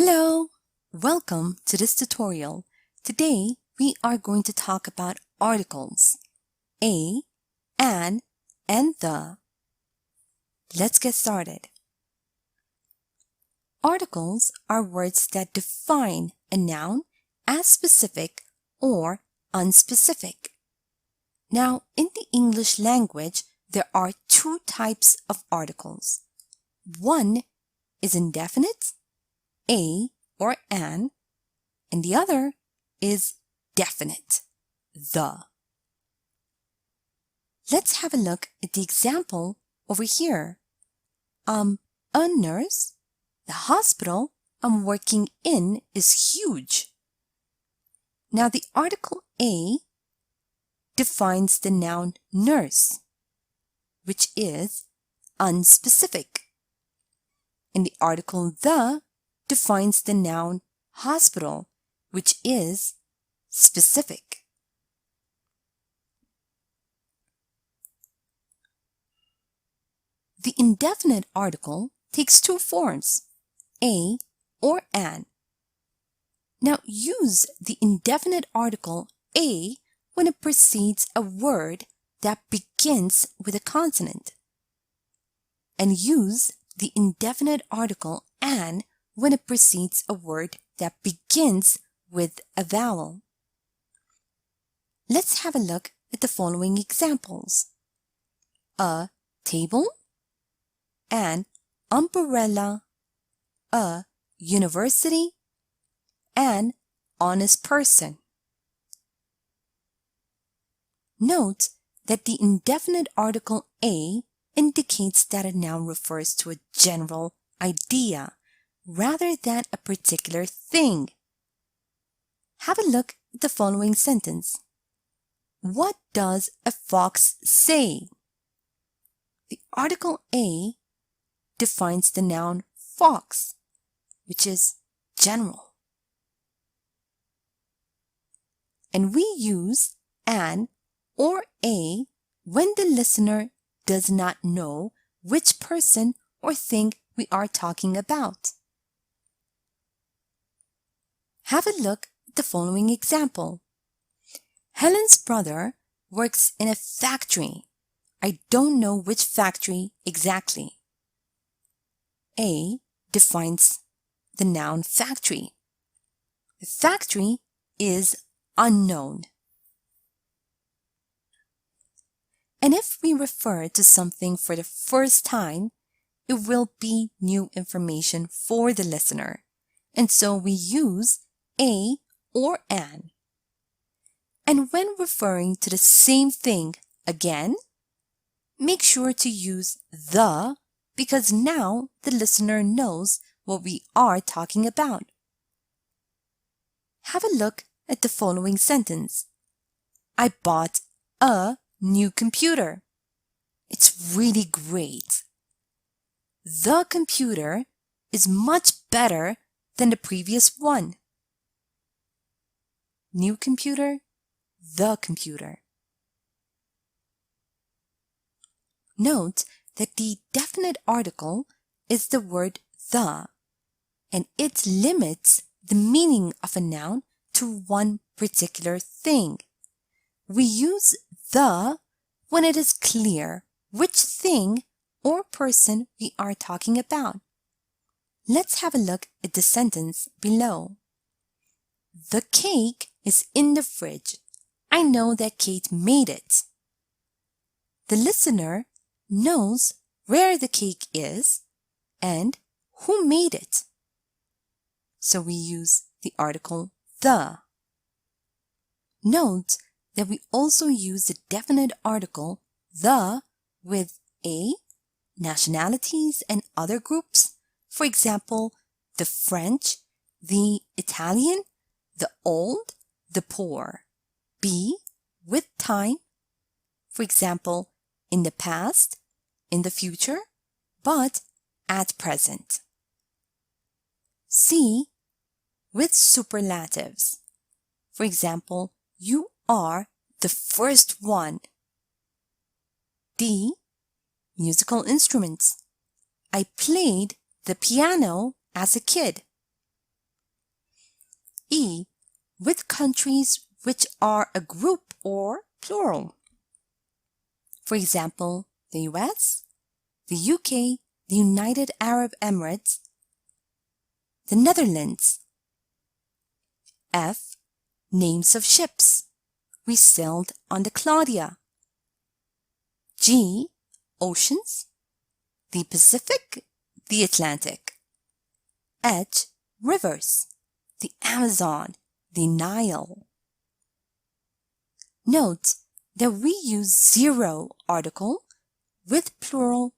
Hello! Welcome to this tutorial. Today we are going to talk about articles a, an, and the. Let's get started. Articles are words that define a noun as specific or unspecific. Now, in the English language, there are two types of articles. One is indefinite, a or an, and the other is definite, the. Let's have a look at the example over here. A nurse. The hospital I'm working in is huge. Now the article a defines the noun nurse, which is unspecific. And the article the defines the noun hospital, which is specific. The indefinite article takes two forms, a or an. Now use the indefinite article a when it precedes a word that begins with a consonant, and use the indefinite article an when it precedes a word that begins with a vowel. Let's have a look at the following examples. A table, an umbrella, a university, an honest person. Note that the indefinite article a indicates that a noun refers to a general idea rather than a particular thing. Have a look at the following sentence. What does a fox say? The article a defines the noun fox, which is general. And we use an or a when the listener does not know which person or thing we are talking about. Have a look at the following example. Helen's brother works in a factory. I don't know which factory exactly. A defines the noun factory. The factory is unknown. And if we refer to something for the first time, it will be new information for the listener. And so we use a or an. And when referring to the same thing again, make sure to use the because now the listener knows what we are talking about. Have a look at the following sentence. I bought a new computer. It's really great. The computer is much better than the previous one. New computer, the computer. Note that the definite article is the word the, and it limits the meaning of a noun to one particular thing. We use the when it is clear which thing or person we are talking about. Let's have a look at the sentence below. The cake is in the fridge. I know that Kate made it. The listener knows where the cake is and who made it. So we use the article the. Note that we also use the definite article the with a, nationalities and other groups. For example, the French, the Italian, the old, the poor. B with time. For example, in the past, in the future, but at present. C with superlatives. For example, you are the first one. D musical instruments. I played the piano as a kid. E with countries which are a group or plural. For example, the US, the UK, the United Arab Emirates, the Netherlands. F. Names of ships. We sailed on the Claudia. G. Oceans. The Pacific, the Atlantic. H. Rivers. The Amazon, the Nile. Note that we use zero article with plural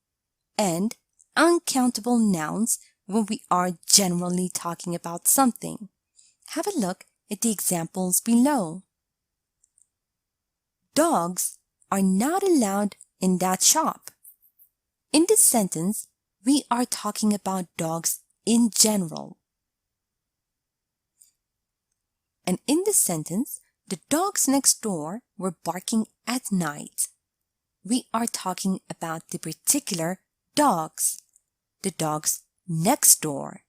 and uncountable nouns when we are generally talking about something. Have a look at the examples below. Dogs are not allowed in that shop. In this sentence, we are talking about dogs in general. And in this sentence, the dogs next door were barking at night. We are talking about the particular dogs, the dogs next door.